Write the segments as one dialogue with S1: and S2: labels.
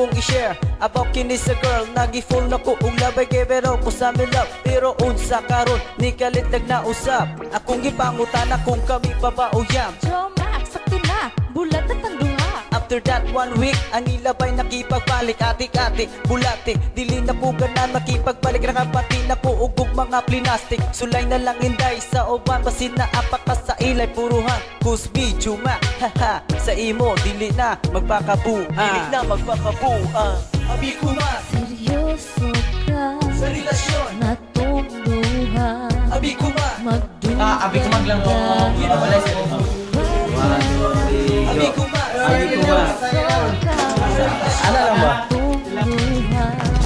S1: kong i-share about kini sa girl. Nagi-full na ko ung labay kay pero ko sa me love. Pero unsa karon ni kalit nagnausap. Akong gipangutan kung kami pa ba uyam.
S2: Jomax, sakto na, bulat at ang duha.
S1: After that 1 week, ang ilabay nakipagbalik. Atik-atik, bulatik, dili na po ganan makipagbalik. Nakapati na po ugog mga plinastik. Sulay na lang inday sa uban, basin na apaka sa ilay. Puruhan, kusbi, chuma, haha. Sa imo, dili na magpakabuan. Dili na magpakabuan. Abi ko ma,
S2: Seryoso ka
S1: sa relasyon.
S2: Natungduhan
S1: Abi ko ma,
S2: magduga.
S3: Abi ko maglang mo. Wala siya.
S1: abi ko ma,
S3: Abi ko ba? Ano lang ba?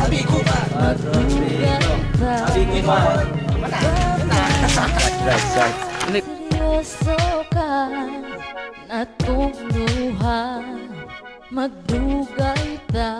S1: abi ko ma,
S3: Abi ko ba?
S2: Seryoso ka Natungduhan Magdugay ta